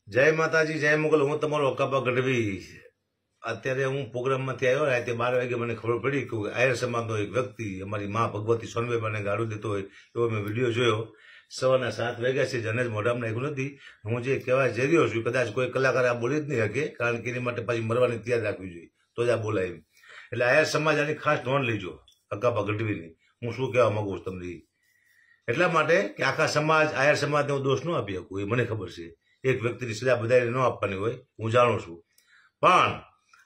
જય માતાજી, જય મુગલ. હું તમારો અકાબા ગઢવી. અત્યારે હું પ્રોગ્રામમાંથી આવ્યો. રાતે 12 વાગે મને ખબર પડી કે આયર સમાજનો એક વ્યક્તિ અમારી મા ભગવતી સોનવેબાને ગાળું દેતો હોય એવો મેં વિડીયો જોયો. સવારના 7 વાગ્યા છે. જને જ મોઢામાં નાખ્યું નથી. હું જે કહેવા જઈ રહ્યો છું, કદાચ કોઈ કલાકાર આ બોલી જ નહીં શકે, કારણ કે એની માટે પાછી મરવાની તૈયાર રાખવી જોઈએ, તો જ આ બોલાય એમ. એટલે આયર સમાજ આની ખાસ નોંધ લેજો, અકાબા ગઢવીની. હું શું કહેવા માંગુ છું તમને એટલા માટે કે આખા સમાજ આયર સમાજને હું દોષ ન આપી શકું, એ મને ખબર છે. એક વ્યક્તિની સજા બધાને ન આપવાની હોય, હું જાણું છું. પણ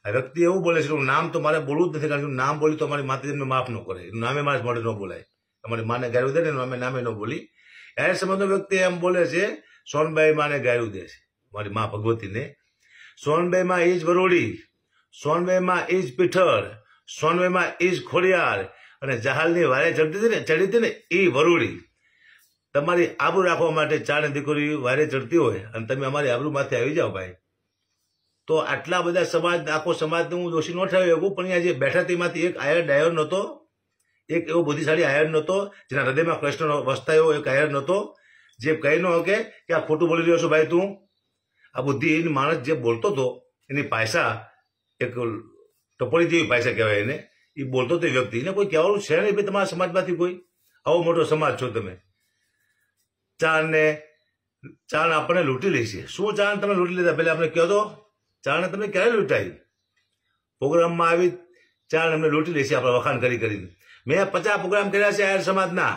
આ વ્યક્તિ એવું બોલે છે કે નામ તો મારે બોલવું જ નથી, કારણ કે નામ બોલી તો અમારી માતાજીને માફ ન કરે. એનું નામે મારે મોઢે ન બોલાય. અમારી માને ગાળ્યું દે ને અમે નામે ન બોલી. આયર સમાજનો વ્યક્તિ એમ બોલે છે, સોનબાઈ માને ગાળ્યું દે છે મારી મા ભગવતીને. સોનબાઈમાં ઈજ વરોડી, સોનબાઈમાં ઈજ પીઠળ, સોનબાઈમાં ઈજ ખોડિયાર, અને જહાલની વારે ચડી હતી ને એ વરોડી. તમારી આબરૂ રાખવા માટે ચાર દીકરી વારે ચડતી હોય અને તમે અમારી આબરૂ માથે આવી જાઓ ભાઈ, તો આટલા બધા સમાજ, આખો સમાજને હું દોષી ન ઠરાવી શકું. પણ અહીંયા જે બેઠા તેમાંથી એક આયર ડાયર નહોતો, એક એવો બુદ્ધિશાળી આયર નહોતો જેના હૃદયમાં કૃષ્ણ વસતા એવો એક આયર નહોતો, જે કહી ન શકે કે આ ખોટું બોલી રહ્યો છો ભાઈ તું. આ બુદ્ધિહીન માણસ જે બોલતો હતો, એની પાયસા એક ટપોરી જેવી પાયસા કહેવાય એને, એ બોલતો હતો વ્યક્તિ. એને કોઈ કહેવાનું છે નહીં ભાઈ તમારા સમાજમાંથી કોઈ. આવો મોટો સમાજ છો તમે. ચાણ આપણને લૂંટી લે છે. શું ચાણ તમે લૂંટી લીધા પેલા આપણે કહો તો? ચાણ તમે ક્યારે લૂંટાઈ? પ્રોગ્રામમાં આવી ચાણ અમને લૂંટી લે છે આપણે વખાણ કરી કરીને. મેં 50 પ્રોગ્રામ કર્યા છે આયર સમાજના.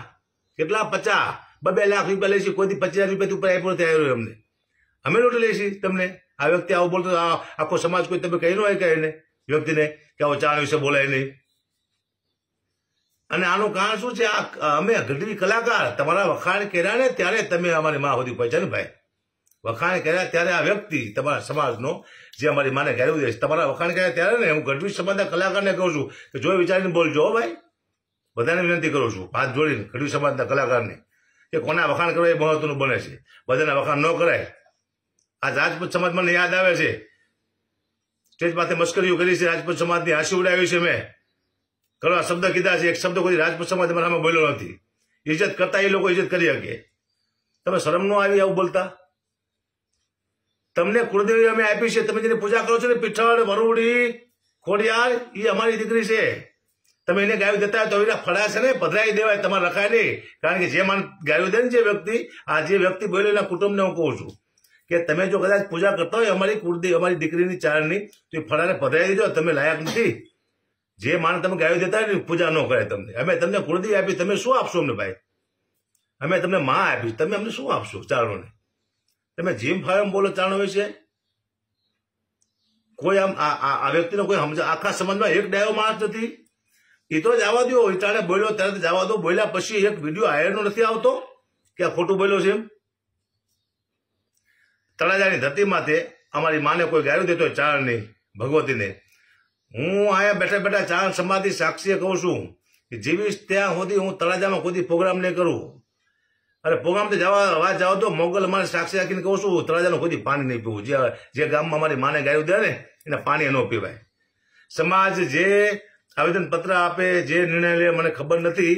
કેટલા? 50. 2 લાખ રૂપિયા લે છે. કોઈ 50,000 રૂપિયા ઉપર આપ્યો આવ્યો અમને. અમે લૂંટી લઈશી તમને. આ વ્યક્તિ આવું બોલતો, આખો સમાજ કોઈ તમે કહી ન હોય કે એને વ્યક્તિને કે આવો ચાણ વિશે બોલાય નહીં. અને આનું કારણ શું છે? અમે ગઢવી કલાકાર તમારા વખાણ કર્યા ને ત્યારે તમે અમારી મા સુધી પહોંચ્યા ને ભાઈ. વખાણ કર્યા ત્યારે આ વ્યક્તિ તમારા સમાજનો જે અમારી માને ગાળ્યું દે છે, તમારા વખાણ કર્યા ત્યારે ને. હું ગઢવી સમાજના કલાકારને કહું છું કે જોઈ વિચારીને બોલજો ભાઈ. બધાને વિનંતી કરું છું, હાથ જોડીને ગઢવી સમાજના કલાકારને, કે કોના વખાણ કરવા એ મહત્વનું બને છે. બધાના વખાણ ન કરાય. આ રાજપૂત સમાજ મને યાદ આવે છે. સ્ટેજ માથે મસ્કરીઓ કરી છે, રાજપૂત સમાજની હાંસી ઉડાવી છે મેં. ઘણા શબ્દ કીધા છે. એક શબ્દ કોઈ રાજપૂત સમાજ મારા સામે બોલ્યો નથી. ઇજ્જત કરતા એ લોકો ઇજ્જત કરી શકે. તમે શરમ ન આવી આવું બોલતા? તમને કુળદેવી અમે આપી છે, તમે જેની પૂજા કરો છો ને, પીઠળ, વરુડી, ખોડિયાર, એ અમારી દીકરી છે. તમે એને ગાયું દેતા હોય તો એના ફળા છે ને પધરાઈ દેવાય, તમારે રખાય નહીં. કારણ કે જે માન ગાયું દે ને જે વ્યક્તિ, આ જે વ્યક્તિ બોલ્યો એના કુટુંબને હું કહું છું કે તમે જો કદાચ પૂજા કરતા હોય અમારી કુળદેવી, અમારી દીકરીની ચારની, તો એ ફળાને પધરાઈ દેજો. તમે લાયક નથી. જે માન તમે ગાયો દેતા હોય ને પૂજા ન કરે તમને. અમે તમને કુળદેવી આપી, તમે શું આપશો અમને ભાઈ? અમે તમને માં આપી, તમે અમને શું આપશો ચારણોને? તમે જીમ ફાયમ બોલો ચારણો વિશે. કોઈ આમ આ વ્યક્તિનો કોઈ સમજા, આખા સમાજમાં એક ડાયો માણસ નથી. એ તો જવા દો, ચાણે બોલ્યો ત્યારે જવા દો. બોલ્યા પછી એક વિડીયો આયરનો નથી આવતો કે આ ખોટું બોલ્યો છે એમ. તળાજાની ધરતી માથે અમારી માને કોઈ ગાયું દેતો હોય ચારણની, ભગવતીને, હું અહીંયા બેઠા બેઠા ચારણ સમાધિ સાક્ષીએ કહું છું કે જીવીશ ત્યાં સુધી હું તળાજામાં કોઈ પ્રોગ્રામ નહીં કરું. અરે પ્રોગ્રામ તો વાત જાવ તો મોગલ અમારે સાક્ષી રાખીને કહું છું, તળાજાનું કોઈ પાણી નહીં પીવું. જે ગામમાં અમારી માને ગાયું દે ને એને પાણી ન પીવાય. સમાજ જે આવેદન પત્ર આપે, જે નિર્ણય લે મને ખબર નથી,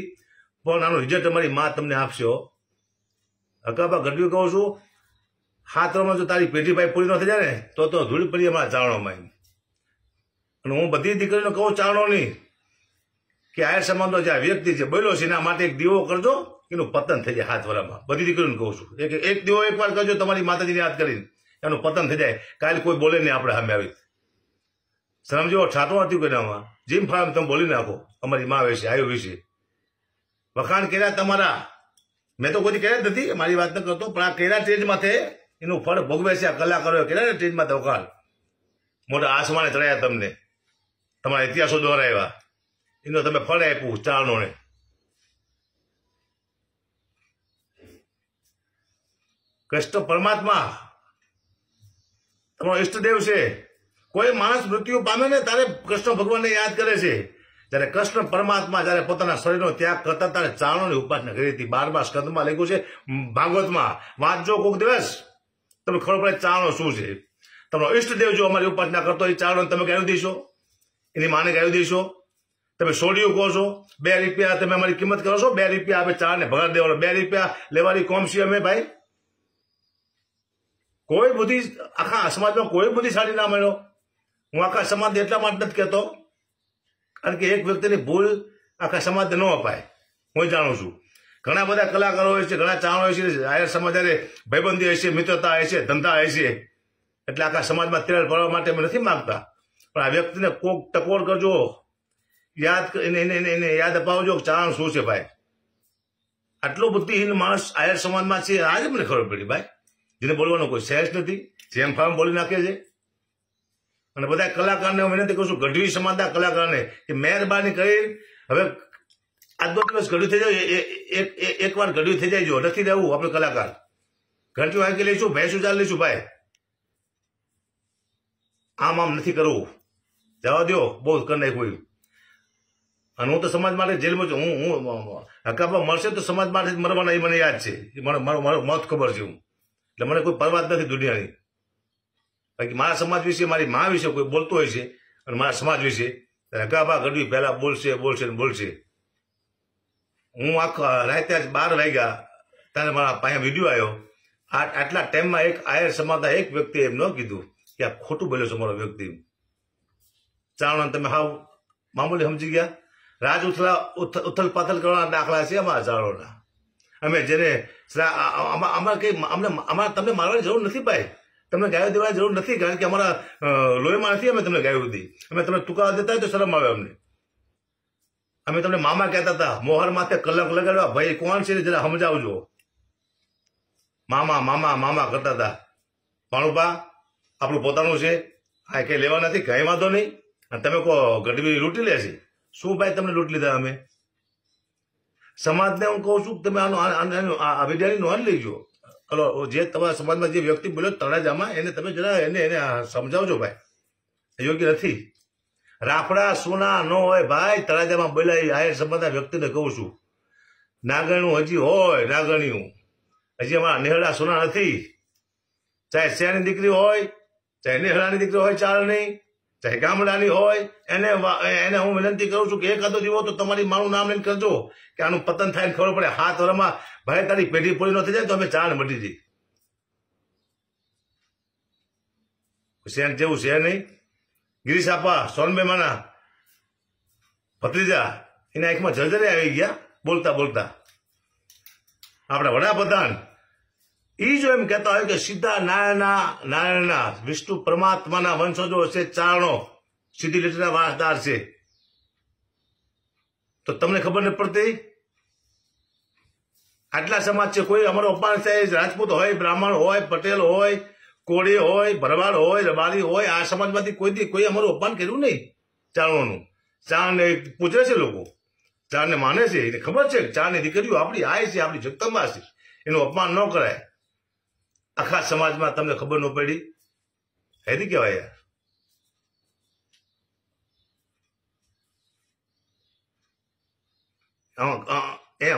પણ આનું રિઝલ્ટ અમારી મા તમને આપશો. અકાબા ગઢવી કહું છું, હાથમાં જો તારી પેઢી ભાઈ પૂરી ન થઈ જાય ને તો ધૂળ પડી અમારા ચારણોમાં. અને હું બધી દીકરીને કહું ચારણોની કે આયર સમાજનો જે વ્યક્તિ છે બોલ્યો છે એના માટે એક દીવો કરજો, એનું પતન થઈ જાય હાથ વરામાં. બધી દીકરીને કહું છું, એક દીવો એકવાર કરજો તમારી માતાજીને યાદ કરીને, એનું પતન થઈ જાય. કાલે કોઈ બોલે નહીં આપણે સામે આવી. સમજો, ઠાટો નથી કોઈનામાં. જીમ ફાર્મ તમે બોલી નાખો અમારી મા વિશે, આયુ વિશે. વખાણ કર્યા તમારા, મેં તો કોઈ કર્યા જ નથી, મારી વાત ન કરતો, પણ આ કર્યા સ્ટેજ માથે એનું ફળ ભોગવે છે. આ કલાકારોએ કર્યા ને સ્ટેજ માથે વખાણ, મોટા આસમાને ચડાયા તમને, તમારા ઇતિહાસો દ્વારા આવ્યા, એનો તમે ફળ આપ્યું ચારણોને. કૃષ્ણ પરમાત્મા તમારો ઈષ્ટદેવ છે. કોઈ માણસ મૃત્યુ પામે ને ત્યારે કૃષ્ણ ભગવાનને યાદ કરે છે. જયારે કૃષ્ણ પરમાત્મા જયારે પોતાના શરીરનો ત્યાગ કરતા ત્યારે ચારણોની ઉપાસના કરી હતી. 12મા સ્કંદમાં લખ્યું છે, ભાગવતમાં વાંચજો કોક દિવસ, તમને ખબર પડે ચારણો શું છે. તમારો ઈષ્ટદેવ જો અમારી ઉપાસના કરતો એ ચારણો તમે ગાયું દઈશો, એની માને ગાયું દઈશો. તમે સોડિયું કહો છો, 2 રૂપિયા તમે અમારી કિંમત કરો છો. 2 રૂપિયા આપણે ચારને ભગાડ દેવાનો. 2 રૂપિયા લેવાની કોમ છીએ અમે ભાઈ. કોઈ બુદ્ધિ આખા સમાજમાં કોઈ બુદ્ધિશાળી ના મળ્યો. હું આખા સમાજને એટલા માટે નથી કહેતો કારણ કે એક વ્યક્તિની ભૂલ આખા સમાજને ન અપાય. હું જાણું છું ઘણા બધા કલાકારો હોય છે, ઘણા ચાહણ હોય છે, આયર સમાજ ભાઈબંધી હોય છે, મિત્રતા હોય છે, ધંધા હોય છે, એટલે આખા સમાજમાં તિરાડ પડવા માટે અમે નથી માંગતા. પણ આ વ્યક્તિને કોક ટકોર કરજો, એને યાદ અપાવજો ચાહણ શું છે ભાઈ. આટલો બુદ્ધિહીન માણસ આયર સમાજમાં છે આજે મને ખબર પડી ભાઈ. જેને બોલવાનો કોઈ સેન્સ નથી, જેમ ફામ બોલી નાખે છે. અને બધા કલાકારને હું વિનંતી કરું છું, ગઢવી સમાજના કલાકારને કે મહેરબાની કરી હવે આજનો દિવસ ગઢવી થઈ જાય, એકવાર ગઢવી થઈ જાય. જો નથી રહેવું આપણે કલાકાર, ઘંટી વાંકી લઈશું, ભેંસું ચાલ લઈશું ભાઈ. આમ નથી કરવું, જવા દો, બહુ કરી નાખ્યું. અને હું તો સમાજ માટે જેલમાં છું. હું હકાપા મળશે તો સમાજ માટે જ મરવાના એ મને યાદ છે. મારો મત ખબર છે. એટલે મને કોઈ પરવા જ નથી દુનિયાની. બાકી મારા સમાજ વિશે, મારી મા વિશે કોઈ બોલતો હોય છે અને મારા સમાજ વિશે હકાપા ગઢવી પહેલા બોલશે. હું આખા રાતે આજ 12 વાગ્યા ત્યારે મારા પાસે વિડીયો આવ્યો. આટલા ટાઈમમાં એક આયર સમાજના એક વ્યક્તિએ એમ ન કીધું કે આ ખોટું બોલ્યો છે મારો વ્યક્તિ. ચાવણ તમે હાવ મામૂલી સમજી ગયા. રાજ ઉથલ પાથલ કરવાના દાખલા છે અમારા ચાવણોના. અમે જેને અમારે તમને મારવાની જરૂર નથી ભાઈ, તમને ગાયો દેવાની જરૂર નથી, કારણ કે અમારા લોહીમાં નથી અમે તમને ગાયો દી. અમે તમને ટૂંકા દેતા હોય તો શરમ આવે અમને. અમે તમને મામા કહેતા હતા, મોહર માથે કલંક લગાડવા. ભાઈ કોણ છે જરા સમજાવજો. મામા મામા મામા કરતા હતા. પાણુપા આપણું પોતાનું છે, આ કઈ લેવા નથી, કઈ વાંધો નહીં. અને તમે કહો ગઢવી લૂંટી લે છે. શું ભાઈ તમને લૂંટ લીધા અમે? સમાજને હું કહું છું તમે આ વિદ્યાની નોંધ લેજો. હલો, જે તમારા સમાજમાં જે વ્યક્તિ બોલ્યો તળાજામાં, એને તમે જરા એને સમજાવજો ભાઈ, યોગ્ય નથી. રાફડા સોના ન હોય ભાઈ તળાજામાં બોલાય. આયર સમાજના વ્યક્તિને કહું છું, નાગણું હજી હોય, નાગણિયું હજી અમારા નેહડા સોના નથી. ચાહે શહેરની દીકરી હોય, ચાહે નેહડાની દીકરી હોય, ચાલ નહીં, ચાહે ગામડાની હોય, એને હું વિનંતી કરું છું કે એકાદો જીવો તો તમારી મારું નામ લઈને કરજો કે આનું પતન થાય ખબર પડે. હાથ વરમાં ભાઈ તારી પેઢી પૂરી ન થઈ જાય તો અમે ચાલ મટી જઈ. શેર જેવું શેર નહીં. ગિરીશ આપા સોનબેમાના ભત્રીજા, એના આંખમાં જર્જરે આવી ગયા બોલતા બોલતા. આપણા વડાપ્રધાન ઈ જો એમ કહેતા હોય કે સીધા નારાયણના વિષ્ણુ પરમાત્માના વંશજો છે, ચારણો સીધી લીટીના વારસદાર છે, તો તમને ખબર નથી પડતી? આટલા સમાજ છે, કોઈ અમારો અપમાન થાય, રાજપૂત હોય, બ્રાહ્મણ હોય, પટેલ હોય, કોળી હોય, ભરવાડ હોય, રબારી હોય, આ સમાજમાંથી કોઈ અમારું અપમાન કર્યું નહીં. ચારણોનું ચારણને પૂછે છે લોકો, ચારણને માને છે, એને ખબર છે ચારની દીકરીઓ આપણી આય છે, આપણી જગદંબા છે, એનું અપમાન ન કરાય. આખા સમાજમાં તમને ખબર ન પડી, હેરી કહેવાય યાર.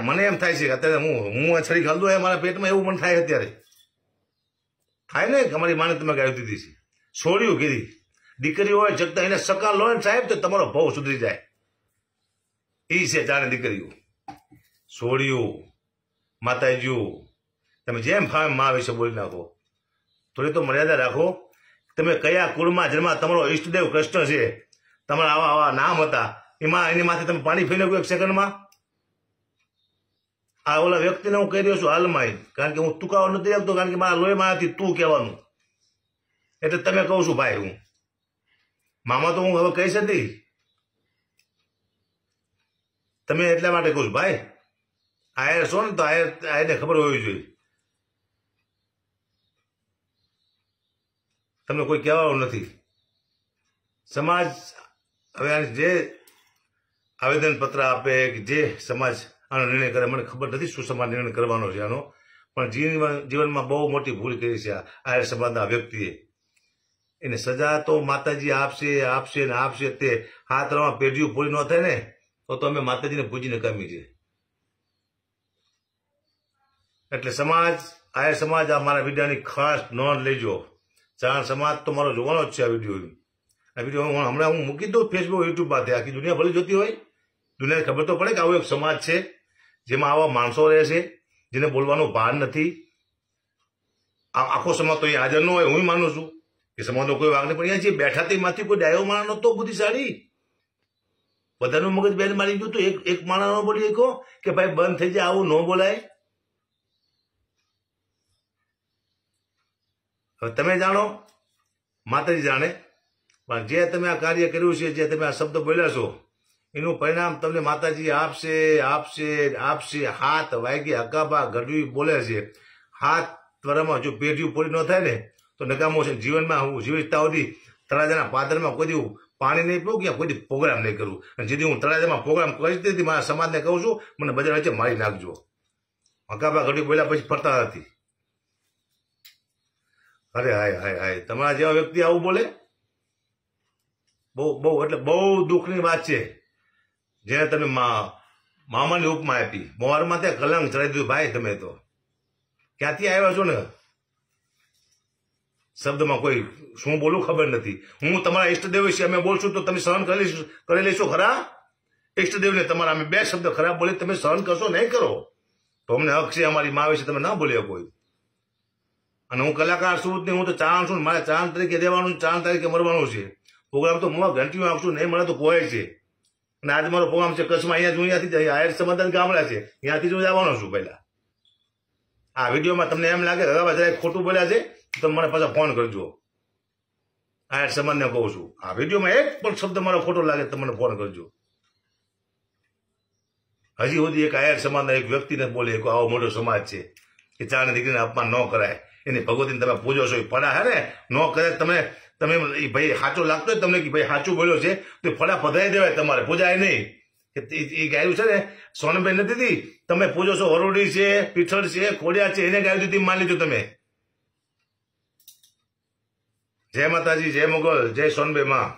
મને એમ થાય છે કે અત્યારે હું છરી ખાલ દઉં મારા પેટમાં એવું મને થાય. અત્યારે થાય ને કે અમારી માને તમે ગાયું દીધી છે, છોડ્યું કીધી દીકરી હોય જગતા એને સકાલ લો ને સાહેબ તો તમારો ભાવ સુધરી જાય. એ છે ચારની દીકરીઓ, છોડ્યું માતાજીઓ. તમે જેમ ફાવે મા વિશે બોલી નાખો, થોડી તો મર્યાદા રાખો. તમે કયા કુળમાં જન્મા, તમારો ઈષ્ટદેવ કૃષ્ણ છે, તમારા આવા આવા નામ હતા, એની માથે તમે પાણી ફેરી નાખો એક સેકન્ડમાં. આ ઓલા વ્યક્તિને હું કહી રહ્યો છું હાલમાં, કારણ કે હું તુકાવો નથી આપતો, કારણ કે મારા લોહીમાંથી તું કહેવાનું, એટલે તમે કહું છું ભાઈ. હું મામા તો હું હવે કહીશ નથી, તમે એટલા માટે કહું છું ભાઈ. આયર છો ને તો આયરને ખબર હોવી જોઈએ. તમને કોઈ કહેવાનું નથી. સમાજ હવે જે આવેદન પત્ર આપે કે જે સમાજ આનો નિર્ણય કરે, મને ખબર નથી શું સમાજ નિર્ણય કરવાનો છે આનો, પણ જીવનમાં બહુ મોટી ભૂલ કરી છે આયર સમાજના વ્યક્તિએ. એને સજા તો માતાજી આપશે ને આપશે. તે હાથ રવા પેઢીઓ પૂરી ન થાય ને તો અમે માતાજીને પૂજીને કામી છે. એટલે સમાજ, આયર સમાજ, આ મારા વિડીયોની ખાસ નોંધ લેજો. ચારણ સમાજ તો મારો જોવાનો જ છે આ વિડીયો હમણાં હું મૂકી દઉં ફેસબુક, યુટ્યુબ પાસે. આખી દુનિયા ભલે જોતી હોય, દુનિયાને ખબર તો પડે કે આવો એક સમાજ છે જેમાં આવા માણસો રહે છે જેને બોલવાનું ભાન નથી. આખો સમાજ તો અહીંયા હાજર ન હોય, હું માનું છું કે સમાજનો કોઈ વાગ નહીં, પણ અહીંયા જે બેઠા તેમાંથી કોઈ ડાયો માણસ નતો બુદ્ધિશાળી, બધાનું મગજ બેન મારી ગયું. તો એક માણસ ન બોલી શકો કે ભાઈ બંધ થઈ જાય, આવું ન બોલાય. હવે તમે જાણો, માતાજી જાણે, પણ જે તમે આ કાર્ય કર્યું છે, જે તમે આ શબ્દ બોલ્યા છો, એનું પરિણામ તમને માતાજી આપશે આપશે આપશે. હાથ વાગે હકાબા ગઢવી બોલે છે, હાથ ત્વરામાં જો પેઢીઓ પૂરી ન થાય ને તો નકામો છે. જીવનમાં હું જીવિતતા સુધી તળાજાના પાદરમાં કોઈ દી પાણી નહીં પીવું કે કોઈ દી પ્રોગ્રામ નહીં કરું. અને જેથી હું તળાજામાં પ્રોગ્રામ કરી દીધી, મારા સમાજને કહું છું, મને બજાર વચ્ચે મારી નાખજો. હકાબા ગઢવી બોલ્યા પછી ફરતા નથી. અરે હાય હાય હાય, તમારા જેવા વ્યક્તિ આવું બોલે, બહુ બહુ એટલે બહુ દુઃખની વાત છે. જેને તમે મામાની ઉપમા આપી, મોરમાં ત્યાં કલંક ચડાવી દીધું. ભાઈ તમે તો ક્યાંથી આવ્યા છો ને, શબ્દમાં કોઈ શું બોલું ખબર નથી. હું તમારા ઈષ્ટદેવ વિશે અમે બોલશું તો તમે સહન કરી લેશો ખરા? ઈષ્ટદેવને તમારા અમે બે શબ્દ ખરાબ બોલી તમે સહન કરશો? નહીં કરો. તો અમને હક છે, અમારી મા વિશે તમે ના બોલ્યા કોઈ. અને હું કલાકાર છું જ નહીં, હું તો ચાણ છું, મારે ચાણ તરીકે દેવાનું, ચાણ તરીકે મરવાનું છે. પ્રોગ્રામ તો હું ઘંટીઓ આપશું, નહીં મળે તો કોઈ છે. અને આજે મારો પ્રોગ્રામ છે કચ્છમાં, અહીંયાથી આયર સમાધાન ગામડા છે, ત્યાંથી જ જવાનો છું. પહેલા આ વિડીયોમાં તમને એમ લાગે હવે જરાક ખોટું બોલ્યા છે, તમે મને પાછા ફોન કરજો. આયર સમાજને કહું છું, આ વિડીયોમાં એક પણ શબ્દ મારો ખોટો લાગે તો મને ફોન કરજો. હજી સુધી એક આયર સમાજના એક વ્યક્તિને બોલે આવો મોટો સમાજ છે કે ચાની દીકરીને અપમાન ન કરાય, એની ભગવતીને તમે પૂજો છો, એ ફળા હે ને ન કરે. તમે ભાઈ સાચો લાગતો હોય તમને કે ભાઈ સાચું બોલ્યો છે તો ફળા પધરાઈ દેવાય, તમારે પૂજાય નહીં. એ ગાયું છે ને સોનભાઈ નથી દીધી, તમે પૂજો છો, વરોડી છે, પીઠળ છે, ખોડિયા છે, એને ગાયું દીધી માની લીધું તમે. જય માતાજી, જય મોગલ, જય સોનભાઈ માં.